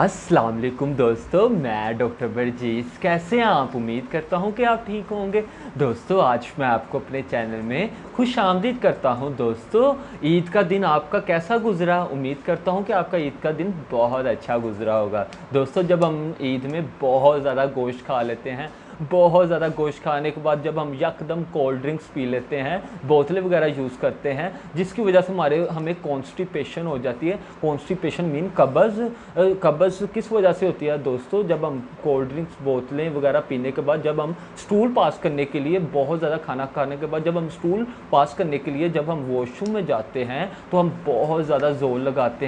अस्सलाम वालेकुम दोस्तों, मैं डॉक्टर वर्जीज़। कैसे हैं आप? उम्मीद करता हूं कि आप ठीक होंगे। दोस्तों आज मैं आपको अपने चैनल में खुश आमदीद करता हूं। दोस्तों ईद का दिन आपका कैसा गुज़रा? उम्मीद करता हूं कि आपका ईद का दिन बहुत अच्छा गुज़रा होगा। दोस्तों जब हम ईद में बहुत ज़्यादा गोश्त खा लेते हैं, बहुत ज़्यादा गोश्त खाने के बाद जब हम यकदम कोल्ड ड्रिंक्स पी लेते हैं, बोतलें वगैरह यूज़ करते हैं, जिसकी वजह से हमें कॉन्स्टिपेशन हो जाती है। कॉन्स्टिपेशन मीन कब्ज़ किस वजह से होती है दोस्तों? जब हम कोल्ड ड्रिंक्स बोतलें वगैरह पीने के बाद जब हम स्टूल पास करने के लिए, बहुत ज़्यादा खाना खाने के बाद जब हम स्टूल पास करने के लिए जब हम वॉशरूम में जाते हैं तो हम बहुत ज़्यादा ज़ोर लगाते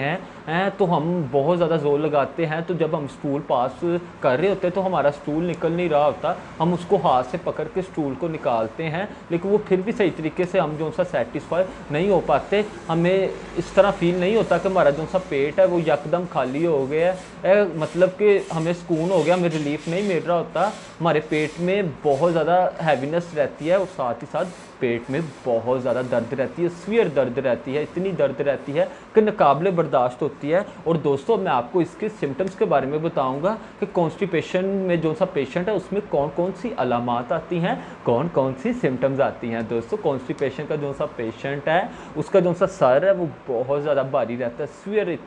हैं। तो जब हम स्टूल पास कर रहे होते हैं तो हमारा स्टूल निकल नहीं रहा होता, हम उसको हाथ से पकड़ के स्टूल को निकालते हैं, लेकिन वो फिर भी सही तरीके से हम जो सा सेटिस्फाई नहीं हो पाते। हमें इस तरह फील नहीं होता कि हमारा जो सा पेट है वो यकदम खाली हो गया है, मतलब कि हमें सुकून हो गया, हमें रिलीफ नहीं मिल रहा होता। हमारे पेट में बहुत ज़्यादा हैवीनेस रहती है और साथ ही साथ पेट में बहुत ज़्यादा दर्द रहती है, सीवियर दर्द रहती है, इतनी दर्द रहती है कि नाकाबिले बर्दाश्त होती है। और दोस्तों मैं आपको इसके सिम्टम्स के बारे में बताऊंगा कि कॉन्स्टिपेशन में जो सा पेशेंट है उसमें कौन कौन सी अलामात आती हैं, कौन कौन सी सिम्टम्स आती हैं। दोस्तों कॉन्स्टिपेशन का जो सा पेशेंट है उसका जो सा सर है वो बहुत ज़्यादा भारी रहता है, सीवियर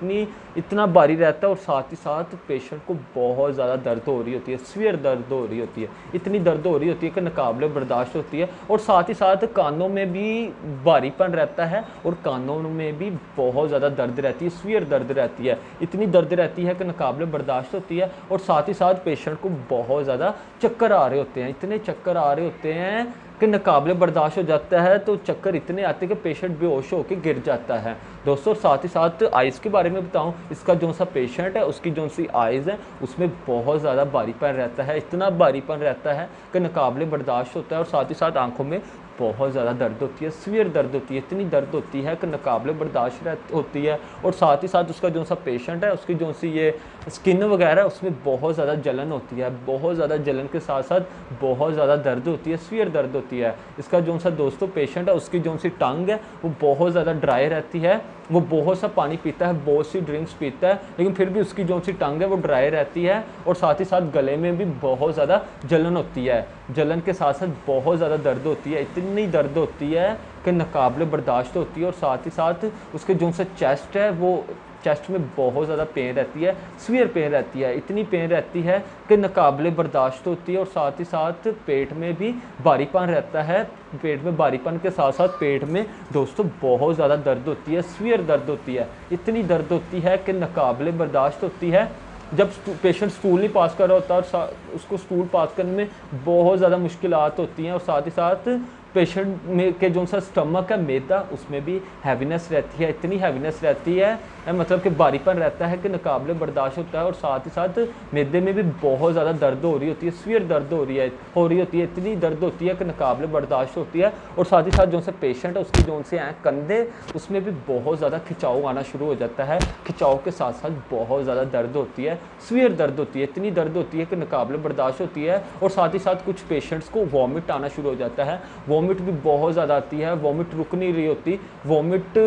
इतना भारी रहता है, और साथ ही साथ पेशेंट को बहुत ज़्यादा दर्द हो रही होती है, सीवियर दर्द हो रही होती है, इतनी दर्द हो रही होती है कि नाकाबिले बर्दाश्त होती है। और साथ ही साथ कानों में भी भारीपन रहता है और कानों में भी बहुत ज़्यादा दर्द रहती है, सीवियर दर्द रहती है, इतनी दर्द रहती है कि नाकाबिले बर्दाश्त होती है। और साथ ही साथ पेशेंट को बहुत ज़्यादा चक्कर आ रहे होते हैं, इतने चक्कर आ रहे होते हैं कि नाकाबिले बर्दाश्त हो जाता है। तो चक्कर इतने आते हैं कि पेशेंट बेहोश होकर गिर जाता है। दोस्तों साथ ही साथ आइज़ के बारे में बताऊं, इसका जो सा पेशेंट है उसकी जो सी आइज़ हैं उसमें बहुत ज़्यादा भारीपन रहता है, इतना भारीपन रहता है कि नाकाबिले बर्दाश्त होता है। और साथ ही साथ आंखों में बहुत ज़्यादा दर्द होती है, सीवियर दर्द होती है, इतनी दर्द होती है कि नाकाबिले बर्दाश्त होती है। और साथ ही साथ उसका जो सा पेशेंट है उसकी जो सी ये स्किन वगैरह उसमें बहुत ज़्यादा जलन होती है, बहुत ज़्यादा जलन के साथ साथ बहुत ज़्यादा दर्द होती है, सीवियर दर्द होती है। इसका जो सा दोस्तों पेशेंट है उसकी जो सी टंग है वो बहुत ज़्यादा ड्राई रहती है, वो बहुत सा पानी पीता है, बहुत सी ड्रिंक्स पीता है, लेकिन फिर भी उसकी जो सी टंग है वो ड्राई रहती है। और साथ ही साथ गले में भी बहुत ज़्यादा जलन होती है, जलन के साथ साथ बहुत ज़्यादा दर्द होती है, इतनी दर्द होती है कि नाकाबिले बर्दाश्त होती है। और साथ ही साथ उसके जो सा चेस्ट है वो चेस्ट में बहुत ज़्यादा पेन रहती है, सीवियर पेन रहती है, इतनी पेन रहती है कि नाकाबिले बर्दाश्त होती है। और साथ ही साथ पेट में भी भारीपन रहता है, पेट में भारीपन के साथ साथ पेट में दोस्तों बहुत ज़्यादा दर्द होती है, सीवियर दर्द होती है, इतनी दर्द होती है कि नाकाबिले बर्दाश्त होती है। जब पेशेंट स्टूल नहीं पास कर रहा होता और उसको स्टूल पास करने में बहुत ज़्यादा मुश्किलात होती हैं। और साथ ही साथ पेशेंट में के जो सा स्टमक है मैदा उसमें भी हैवीनेस रहती है, इतनी हैवीनेस रहती है, मतलब कि भारीपन रहता है कि नाकाबिले बर्दाश्त होता है। और साथ ही साथ मैदे में भी बहुत ज़्यादा दर्द हो रही होती है, सीवियर दर्द हो रही होती है, इतनी दर्द होती है कि नाकाबिले बर्दाश्त होती है। और साथ ही साथ जो सा पेशेंट है उसकी जो से कंधे उसमें भी बहुत ज़्यादा खिंचाव आना शुरू हो जाता है, खिंचाव के साथ साथ बहुत ज़्यादा दर्द होती है, सीवियर दर्द होती है, इतनी दर्द होती है कि नाकाबिले बर्दाश्त होती है। और साथ ही साथ कुछ पेशेंट्स को वॉमिट आना शुरू हो जाता है, वॉमिट भी बहुत ज़्यादा आती है, वॉमिट रुक नहीं रही होती, वॉमिट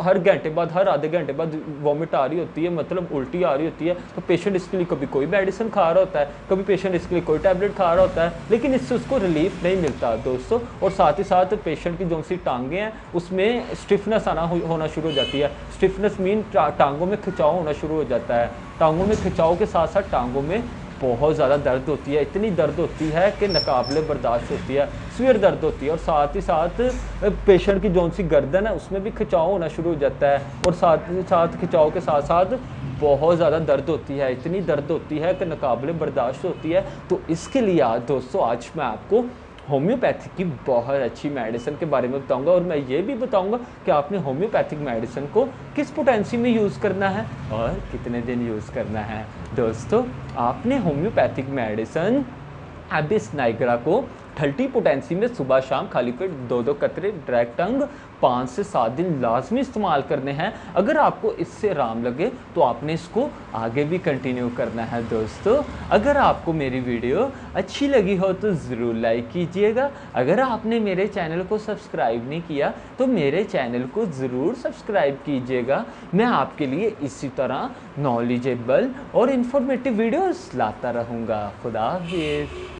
हर घंटे बाद, हर आधे घंटे बाद वॉमिट आ रही होती है, मतलब उल्टी आ रही होती है। तो पेशेंट इसके लिए कभी कोई मेडिसिन खा रहा होता है, कभी पेशेंट इसके लिए कोई टैबलेट खा रहा होता है, लेकिन इससे उसको रिलीफ नहीं मिलता दोस्तों। और साथ ही साथ पेशेंट की जो सी टांगें हैं उसमें स्टिफनेस होना शुरू हो जाती है। स्टिफनेस मीन टांगों में खिंचाव होना शुरू हो जाता है, टांगों में खिंचाव के साथ साथ टांगों में बहुत ज़्यादा दर्द होती है, इतनी दर्द होती है कि नाकाबिले बर्दाश्त होती है, सीवियर दर्द होती है। और साथ ही साथ पेशेंट की जो सी गर्दन है उसमें भी खिंचाव होना शुरू हो जाता है, और साथ ही साथ खिंचाव के साथ साथ बहुत ज़्यादा दर्द होती है, इतनी दर्द होती है कि नाकाबिले बर्दाश्त होती है। तो इसके लिए दोस्तों आज मैं आपको होम्योपैथी की बहुत अच्छी मेडिसिन के बारे में बताऊंगा, और मैं ये भी बताऊंगा कि आपने होम्योपैथिक मेडिसिन को किस पोटेंसी में यूज़ करना है और कितने दिन यूज़ करना है। दोस्तों आपने होम्योपैथिक मेडिसिन एबिस नाइग्रा को 30 पोटेंसी में सुबह शाम खाली पेट 2-2 कतरे डायरेक्ट टंग 5 से 7 दिन लाजमी इस्तेमाल करने हैं। अगर आपको इससे आराम लगे तो आपने इसको आगे भी कंटिन्यू करना है। दोस्तों, अगर आपको मेरी वीडियो अच्छी लगी हो तो ज़रूर लाइक कीजिएगा। अगर आपने मेरे चैनल को सब्सक्राइब नहीं किया तो मेरे चैनल को ज़रूर सब्सक्राइब कीजिएगा। मैं आपके लिए इसी तरह नॉलेजेबल और इन्फॉर्मेटिव वीडियोस लाता रहूँगा। खुदा हाफिज़।